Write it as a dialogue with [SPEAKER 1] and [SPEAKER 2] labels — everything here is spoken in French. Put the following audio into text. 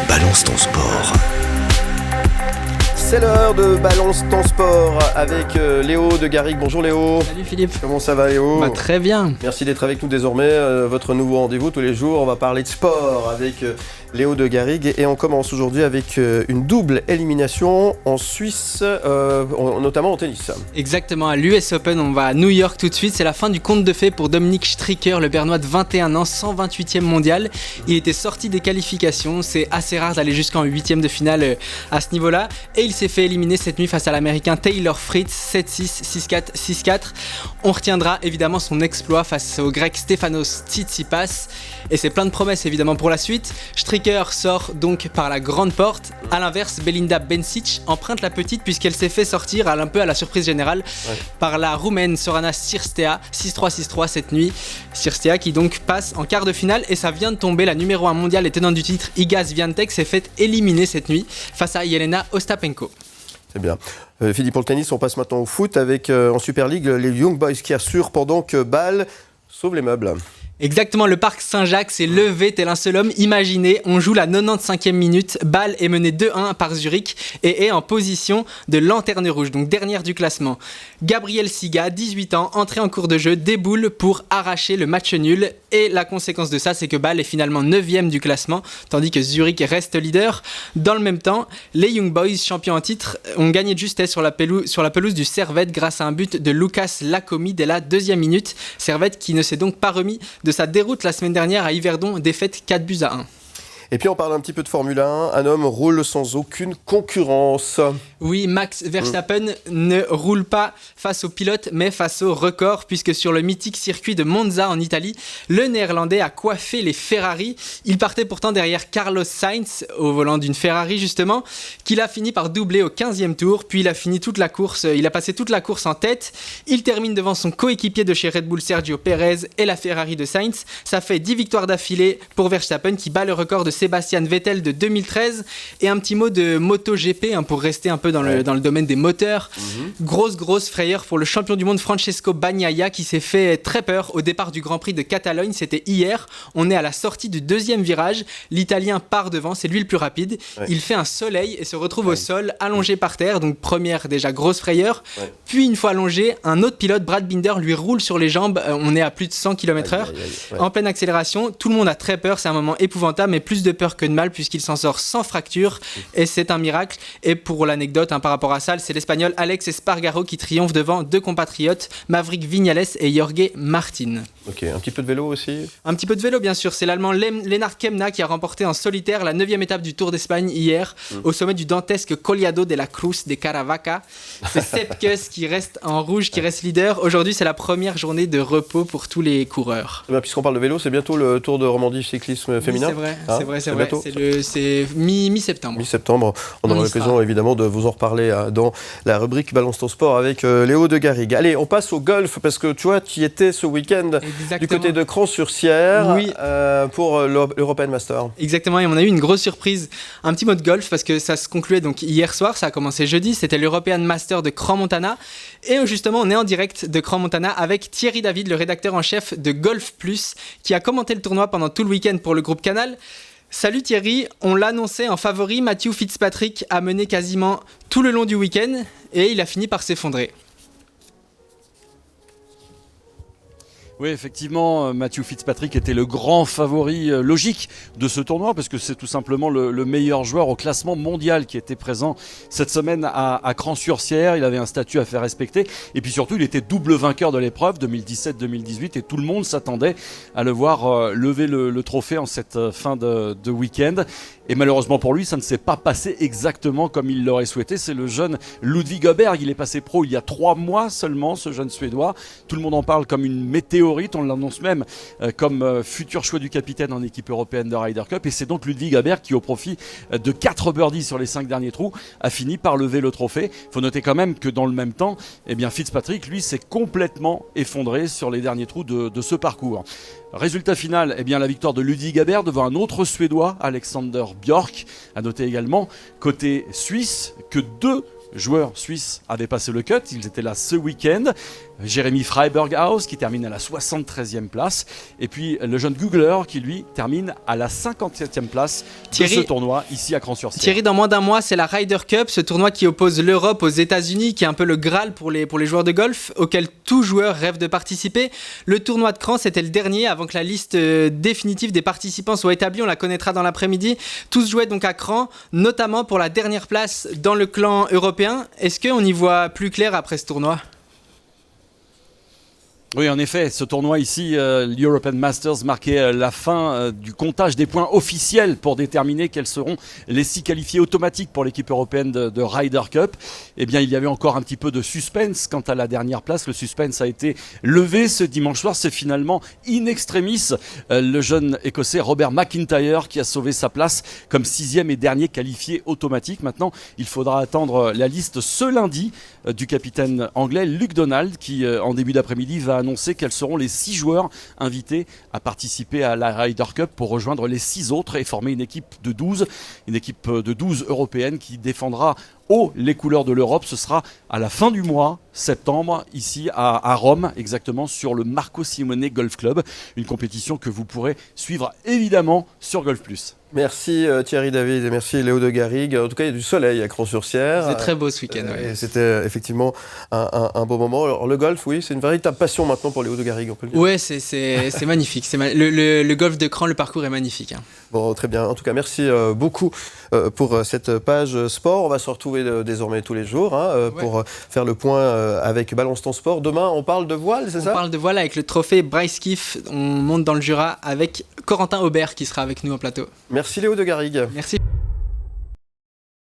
[SPEAKER 1] Balance ton sport.
[SPEAKER 2] C'est l'heure de Balance ton sport avec Léo de Garrigue. Bonjour Léo.
[SPEAKER 3] Salut Philippe.
[SPEAKER 2] Comment ça va Léo ?
[SPEAKER 3] Très bien.
[SPEAKER 2] Merci d'être avec nous désormais. Votre nouveau rendez-vous tous les jours. On va parler de sport avec Léo de Garrigue. Et on commence aujourd'hui avec une double élimination en Suisse, notamment en tennis.
[SPEAKER 3] Exactement, à l'US Open, on va à New York tout de suite. C'est la fin du conte de fées pour Dominic Stricker, le Bernois de 21 ans, 128e mondial. Il était sorti des qualifications. C'est assez rare d'aller jusqu'en 8e de finale à ce niveau-là. Et il s'est fait éliminer cette nuit face à l'américain Taylor Fritz, 7-6, 6-4, 6-4. On retiendra évidemment son exploit face au grec Stefanos Tsitsipas. Et c'est plein de promesses évidemment pour la suite. Stricker sort donc par la grande porte. A l'inverse, Belinda Bencic emprunte la petite puisqu'elle s'est fait sortir un peu à la surprise générale par la roumaine Sorana Cirstea, 6-3, 6-3 cette nuit. Cirstea qui donc passe en quart de finale et ça vient de tomber. La numéro 1 mondiale et tenante du titre Iga Swiatek s'est fait éliminer cette nuit face à Jelena Ostapenko.
[SPEAKER 2] C'est bien. Philippe, pour le tennis, on passe maintenant au foot avec en Super League les Young Boys qui assurent pendant que Bâle sauve les meubles.
[SPEAKER 3] Exactement, le parc Saint-Jacques s'est levé tel un seul homme. Imaginez, on joue la 95e minute, Bâle est mené 2-1 par Zurich et est en position de lanterne rouge, donc dernière du classement. Gabriel Siga, 18 ans, entré en cours de jeu, déboule pour arracher le match nul. Et la conséquence de ça, c'est que Bâle est finalement 9e du classement, tandis que Zurich reste leader. Dans le même temps, les Young Boys, champions en titre, ont gagné de justesse sur la pelouse du Servette grâce à un but de Lucas Lacomi dès la 2e minute. Servette qui ne s'est donc pas remis de sa déroute la semaine dernière à Yverdon, défaite 4-1.
[SPEAKER 2] Et puis on parle un petit peu de Formule 1, un homme roule sans aucune concurrence.
[SPEAKER 3] Oui, Max Verstappen ne roule pas face au pilote, mais face au record, puisque sur le mythique circuit de Monza en Italie, le Néerlandais a coiffé les Ferrari. Il partait pourtant derrière Carlos Sainz, au volant d'une Ferrari justement, qu'il a fini par doubler au 15e tour, puis il a fini toute la course, il a passé toute la course en tête. Il termine devant son coéquipier de chez Red Bull, Sergio Perez, et la Ferrari de Sainz. Ça fait 10 victoires d'affilée pour Verstappen, qui bat le record de Sébastien Vettel de 2013. Et un petit mot de MotoGP pour rester un peu dans le domaine des moteurs. Grosse frayeur pour le champion du monde Francesco Bagnaia qui s'est fait très peur au départ du Grand Prix de Catalogne. C'était hier. On est à la sortie du deuxième virage. L'Italien part devant, c'est lui le plus rapide. Il fait un soleil et se retrouve au sol, allongé par terre. Donc première déjà grosse frayeur. Puis une fois allongé, un autre pilote, Brad Binder, lui roule sur les jambes. On est à plus de 100 km/h. En pleine accélération. Tout le monde a très peur. C'est un moment épouvantable, mais plus de peur que de mal puisqu'il s'en sort sans fracture et c'est un miracle. Et pour l'anecdote par rapport à ça, c'est l'Espagnol Alex Espargaro qui triomphe devant deux compatriotes, Maverick Viñales et Jorge Martin.
[SPEAKER 2] Ok, un petit peu de vélo aussi.
[SPEAKER 3] Un petit peu de vélo bien sûr, c'est l'Allemand Lennart Kemna qui a remporté en solitaire la 9e étape du Tour d'Espagne hier au sommet du dantesque Collado de la Cruz de Caravaca. C'est Sepp Kuss qui reste en rouge, qui reste leader. Aujourd'hui c'est la première journée de repos pour tous les coureurs.
[SPEAKER 2] Puisqu'on parle de vélo, c'est bientôt le Tour de Romandie cyclisme féminin.
[SPEAKER 3] Oui, c'est vrai. C'est mi-septembre.
[SPEAKER 2] Mi-septembre. On aura l'occasion évidemment de vous en reparler dans la rubrique Balance ton sport avec Léo de Garrigue. Allez, on passe au golf parce que tu vois, tu y étais ce week-end du côté de Cran-sur-Sierre pour l'European Master.
[SPEAKER 3] Exactement, et on a eu une grosse surprise. Un petit mot de golf parce que ça se concluait donc hier soir, ça a commencé jeudi, c'était l'European Master de Crans-Montana. Et justement, on est en direct de Crans-Montana avec Thierry David, le rédacteur en chef de Golf Plus, qui a commenté le tournoi pendant tout le week-end pour le groupe Canal. Salut Thierry, on l'annonçait en favori, Matthew Fitzpatrick a mené quasiment tout le long du week-end et il a fini par s'effondrer.
[SPEAKER 4] Oui, effectivement, Matthew Fitzpatrick était le grand favori logique de ce tournoi parce que c'est tout simplement le meilleur joueur au classement mondial qui était présent cette semaine à Cran-sur-Sierre. Il avait un statut à faire respecter et puis surtout, il était double vainqueur de l'épreuve 2017-2018 et tout le monde s'attendait à le voir lever le trophée en cette fin de week-end. Et malheureusement pour lui, ça ne s'est pas passé exactement comme il l'aurait souhaité. C'est le jeune Ludwig Åberg. Il est passé pro il y a 3 mois seulement, ce jeune Suédois. Tout le monde en parle comme une météorite. On l'annonce même comme futur choix du capitaine en équipe européenne de Ryder Cup. Et c'est donc Ludwig Åberg qui, au profit de 4 birdies sur les 5 derniers trous, a fini par lever le trophée. Il faut noter quand même que dans le même temps, Fitzpatrick, lui, s'est complètement effondré sur les derniers trous de ce parcours. Résultat final, la victoire de Ludwig Åberg devant un autre Suédois, Alexander Björk. À noter également, côté suisse, que 2 joueurs suisses avaient passé le cut, ils étaient là ce week-end. Jérémy Freiberghaus qui termine à la 73e place. Et puis le jeune Googler qui lui termine à la 57e place de ce tournoi ici à Cran-sur-Sierre.
[SPEAKER 3] Thierry, dans moins d'un mois, c'est la Ryder Cup, ce tournoi qui oppose l'Europe aux États-Unis, qui est un peu le Graal pour les joueurs de golf, auquel tout joueur rêve de participer. Le tournoi de Cran, c'était le dernier avant que la liste définitive des participants soit établie. On la connaîtra dans l'après-midi. Tous jouaient donc à Cran, notamment pour la dernière place dans le clan européen. Est-ce qu'on y voit plus clair après ce tournoi ?
[SPEAKER 4] Oui, en effet, ce tournoi ici, l'European Masters, marquait la fin du comptage des points officiels pour déterminer quels seront les 6 qualifiés automatiques pour l'équipe européenne de Ryder Cup. Eh bien, il y avait encore un petit peu de suspense quant à la dernière place. Le suspense a été levé ce dimanche soir. C'est finalement in extremis le jeune Écossais Robert McIntyre qui a sauvé sa place comme 6e et dernier qualifié automatique. Maintenant, il faudra attendre la liste ce lundi du capitaine anglais Luke Donald qui, en début d'après-midi, va annoncer quels seront les 6 joueurs invités à participer à la Ryder Cup pour rejoindre les 6 autres et former une équipe de 12 européenne qui défendra haut les couleurs de l'Europe. Ce sera à la fin du mois, septembre, ici à Rome, exactement sur le Marco Simone Golf Club, une compétition que vous pourrez suivre évidemment sur Golf+.
[SPEAKER 2] Merci Thierry David et merci Léo de Garrigue. En tout cas, il y a du soleil à Cran-sur-Sierre.
[SPEAKER 3] C'est très beau ce week-end.
[SPEAKER 2] Et c'était effectivement un beau moment. Alors, le golf, oui, c'est une véritable passion maintenant pour Léo de Garrigue, on peut le dire.
[SPEAKER 3] Oui, c'est magnifique. Le golf de Cran, le parcours est magnifique.
[SPEAKER 2] Bon, très bien. En tout cas, merci beaucoup pour cette page sport. On va se retrouver désormais tous les jours pour faire le point avec Balance ton sport. Demain, on parle de voile, c'est ça ?
[SPEAKER 3] On parle de voile avec le trophée Bryce Kiff. On monte dans le Jura avec Corentin Aubert qui sera avec nous en plateau.
[SPEAKER 2] Merci Léo de Garrigue.
[SPEAKER 3] Merci.